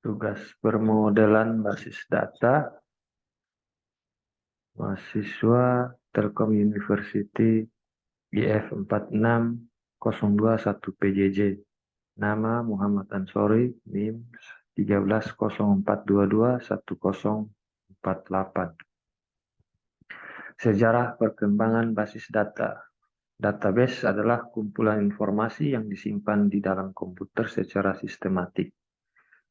Tugas permodelan basis data, mahasiswa Telkom University IF 46021 PJJ. Nama Muhammad Ansori, NIM 1304221048. Sejarah perkembangan basis data. Database adalah kumpulan informasi yang disimpan di dalam komputer secara sistematik,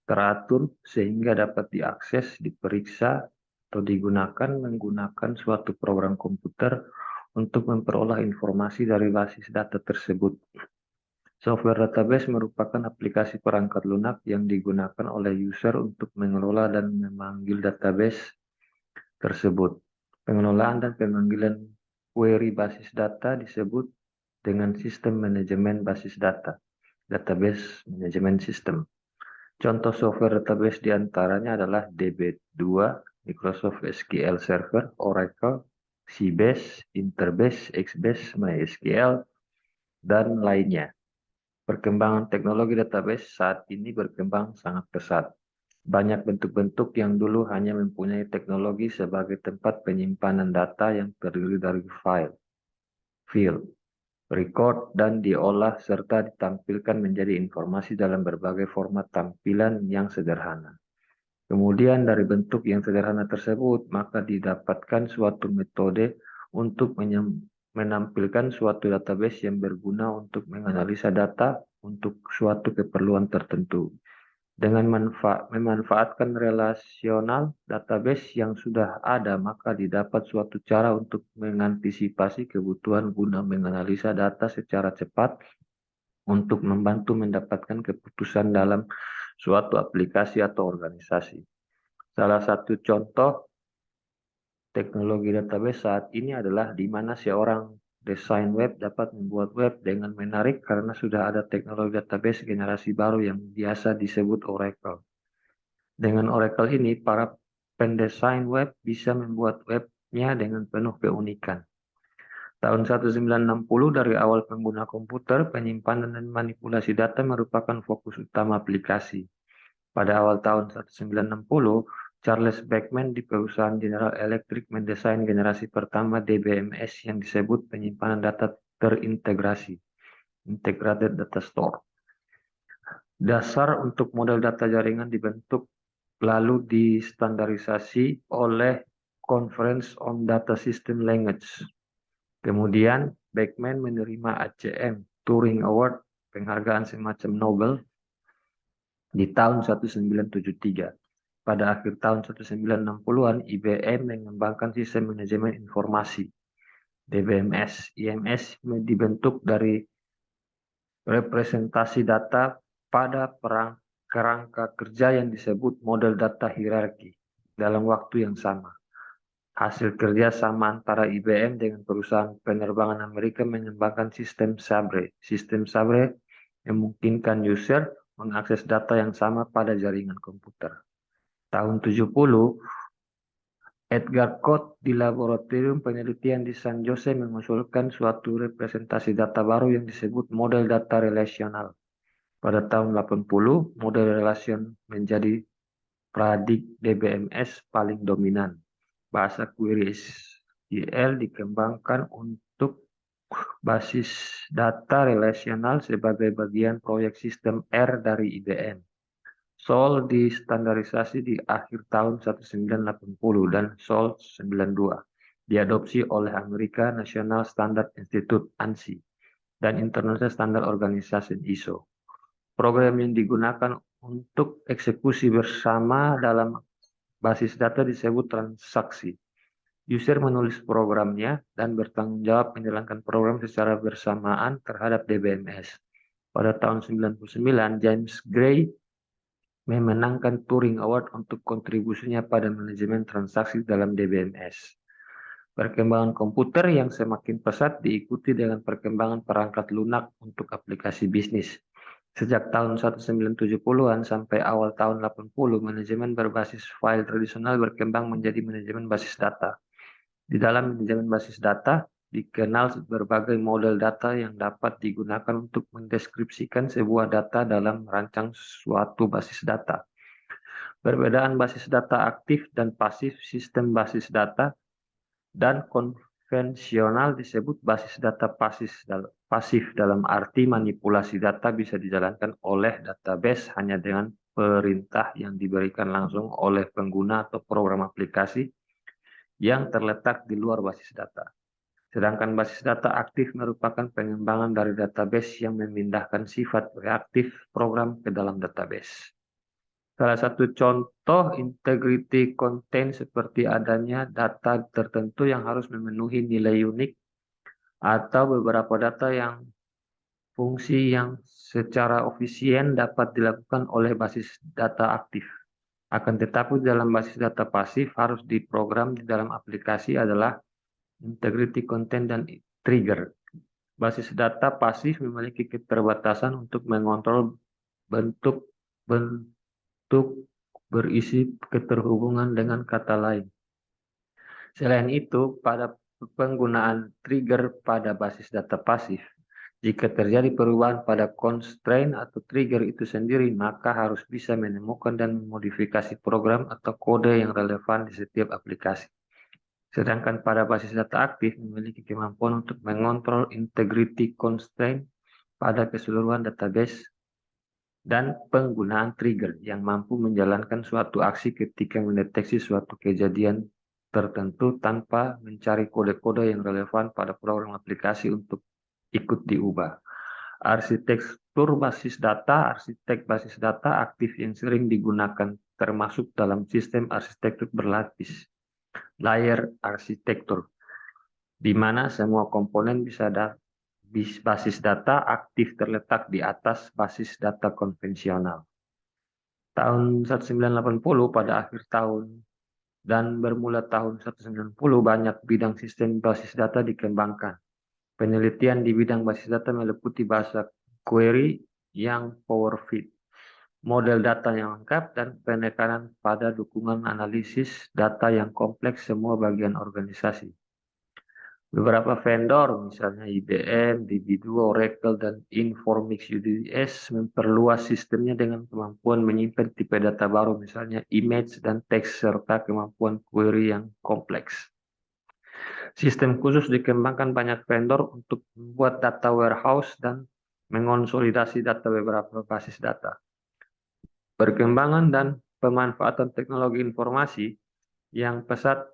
teratur sehingga dapat diakses, diperiksa, atau digunakan menggunakan suatu program komputer untuk memperoleh informasi dari basis data tersebut. Software database merupakan aplikasi perangkat lunak yang digunakan oleh user untuk mengelola dan memanggil database tersebut. Pengelolaan dan pemanggilan query basis data disebut dengan sistem manajemen basis data, database management system. Contoh software database diantaranya adalah DB2, Microsoft SQL Server, Oracle, Sybase, Interbase, Xbase, MySQL, dan lainnya. Perkembangan teknologi database saat ini berkembang sangat pesat. Banyak bentuk-bentuk yang dulu hanya mempunyai teknologi sebagai tempat penyimpanan data yang terdiri dari file, field, record, dan diolah serta ditampilkan menjadi informasi dalam berbagai format tampilan yang sederhana. Kemudian dari bentuk yang sederhana tersebut, maka didapatkan suatu metode untuk menampilkan suatu database yang berguna untuk menganalisa data untuk suatu keperluan tertentu. Dengan memanfaatkan relasional database yang sudah ada, maka didapat suatu cara untuk mengantisipasi kebutuhan guna menganalisa data secara cepat untuk membantu mendapatkan keputusan dalam suatu aplikasi atau organisasi. Salah satu contoh teknologi database saat ini adalah di mana seorang desain web dapat membuat web dengan menarik karena sudah ada teknologi database generasi baru yang biasa disebut Oracle. Dengan Oracle ini, para pendesain web bisa membuat webnya dengan penuh keunikan. Tahun 1960 dari awal pengguna komputer, penyimpanan dan manipulasi data merupakan fokus utama aplikasi. Pada awal tahun 1960, Charles Beckman di perusahaan General Electric mendesain generasi pertama DBMS yang disebut penyimpanan data terintegrasi, Integrated Data Store. Dasar untuk model data jaringan dibentuk lalu distandarisasi oleh Conference on Data System Language. Kemudian Beckman menerima ACM Turing Award, penghargaan semacam Nobel, di tahun 1973. Pada akhir tahun 1960-an, IBM mengembangkan sistem manajemen informasi, DBMS. IMS dibentuk dari representasi data pada kerangka kerja yang disebut model data hierarki dalam waktu yang sama. Hasil kerja sama antara IBM dengan perusahaan penerbangan Amerika mengembangkan sistem Sabre. Sistem Sabre memungkinkan user mengakses data yang sama pada jaringan komputer. Tahun 70, Edgar Cote di Laboratorium Penelitian di San Jose mengusulkan suatu representasi data baru yang disebut model data relasional. Pada tahun 80, model relation menjadi paradigma DBMS paling dominan. Bahasa query SQL dikembangkan untuk basis data relasional sebagai bagian proyek sistem R dari IBM. SOL distandarisasi di akhir tahun 1980 dan SOL 92 diadopsi oleh American National Standard Institute (ANSI) dan International Standard Organization (ISO. Program yang digunakan untuk eksekusi bersama dalam basis data disebut transaksi. User menulis programnya dan bertanggung jawab menjalankan program secara bersamaan terhadap DBMS. Pada tahun 1999, James Gray memenangkan Turing Award untuk kontribusinya pada manajemen transaksi dalam DBMS. Perkembangan komputer yang semakin pesat diikuti dengan perkembangan perangkat lunak untuk aplikasi bisnis. Sejak tahun 1970-an sampai awal tahun 80, manajemen berbasis file tradisional berkembang menjadi manajemen basis data. Di dalam manajemen basis data, dikenal berbagai model data yang dapat digunakan untuk mendeskripsikan sebuah data dalam merancang suatu basis data. Perbedaan basis data aktif dan pasif. Sistem basis data dan konvensional disebut basis data pasif dalam arti manipulasi data bisa dijalankan oleh database hanya dengan perintah yang diberikan langsung oleh pengguna atau program aplikasi yang terletak di luar basis data. Sedangkan basis data aktif merupakan pengembangan dari database yang memindahkan sifat reaktif program ke dalam database. Salah satu contoh integrity content seperti adanya data tertentu yang harus memenuhi nilai unik atau beberapa data yang fungsi yang secara ofisien dapat dilakukan oleh basis data aktif. Akan tetapi dalam basis data pasif harus diprogram di dalam aplikasi adalah integrity content dan trigger. Basis data pasif memiliki keterbatasan untuk mengontrol bentuk berisi keterhubungan dengan kata lain. Selain itu, pada penggunaan trigger pada basis data pasif, jika terjadi perubahan pada constraint atau trigger itu sendiri, maka harus bisa menemukan dan memodifikasi program atau kode yang relevan di setiap aplikasi. Sedangkan pada basis data aktif memiliki kemampuan untuk mengontrol integrity constraint pada keseluruhan database dan penggunaan trigger yang mampu menjalankan suatu aksi ketika mendeteksi suatu kejadian tertentu tanpa mencari kode-kode yang relevan pada program aplikasi untuk ikut diubah. Arsitek basis data aktif yang sering digunakan termasuk dalam sistem arsitektur berlapis. Layer arsitektur, di mana semua komponen basis data aktif terletak di atas basis data konvensional. Tahun 1980 pada akhir tahun dan bermula tahun 1990 banyak bidang sistem basis data dikembangkan. Penelitian di bidang basis data meliputi bahasa query yang powerfit, model data yang lengkap, dan penekanan pada dukungan analisis data yang kompleks semua bagian organisasi. Beberapa vendor, misalnya IBM, DB2, Oracle, dan Informix UDS memperluas sistemnya dengan kemampuan menyimpan tipe data baru, misalnya image dan teks, serta kemampuan query yang kompleks. Sistem khusus dikembangkan banyak vendor untuk membuat data warehouse dan mengonsolidasi data beberapa basis data. Perkembangan dan pemanfaatan teknologi informasi yang pesat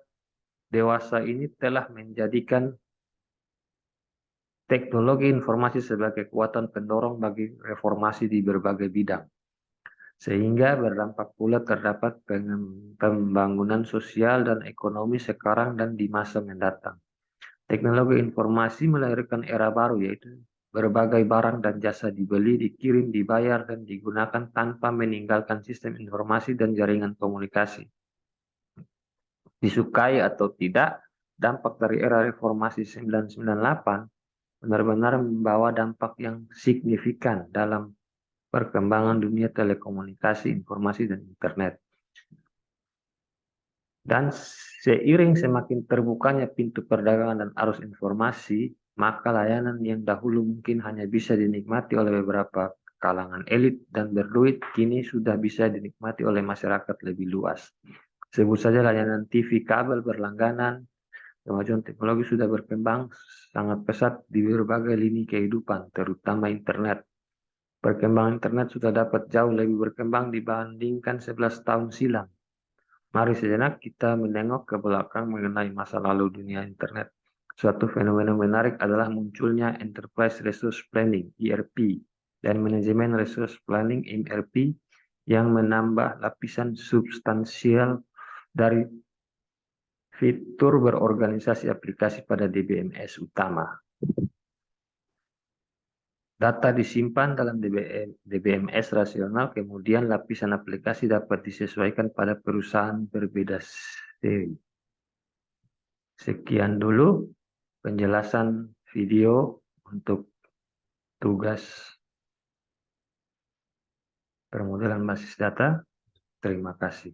dewasa ini telah menjadikan teknologi informasi sebagai kekuatan pendorong bagi reformasi di berbagai bidang, sehingga berdampak pula terdapat pembangunan sosial dan ekonomi sekarang dan di masa mendatang. Teknologi informasi melahirkan era baru, yaitu berbagai barang dan jasa dibeli, dikirim, dibayar, dan digunakan tanpa meninggalkan sistem informasi dan jaringan komunikasi. Disukai atau tidak, dampak dari era reformasi 1998 benar-benar membawa dampak yang signifikan dalam perkembangan dunia telekomunikasi, informasi, dan internet. Dan seiring semakin terbukanya pintu perdagangan dan arus informasi, maka layanan yang dahulu mungkin hanya bisa dinikmati oleh beberapa kalangan elit dan berduit, kini sudah bisa dinikmati oleh masyarakat lebih luas. Sebut saja layanan TV kabel berlangganan. Kemajuan teknologi sudah berkembang sangat pesat di berbagai lini kehidupan, terutama internet. Perkembangan internet sudah dapat jauh lebih berkembang dibandingkan 11 tahun silam. Mari sejenak kita menengok ke belakang mengenai masa lalu dunia internet. Suatu fenomena menarik adalah munculnya Enterprise Resource Planning (ERP) dan Manajemen Resource Planning (MRP) yang menambah lapisan substansial dari fitur berorganisasi aplikasi pada DBMS utama. Data disimpan dalam DBMS rasional, kemudian lapisan aplikasi dapat disesuaikan pada perusahaan berbeda seri. Sekian dulu penjelasan video untuk tugas permodalan basis data. Terima kasih.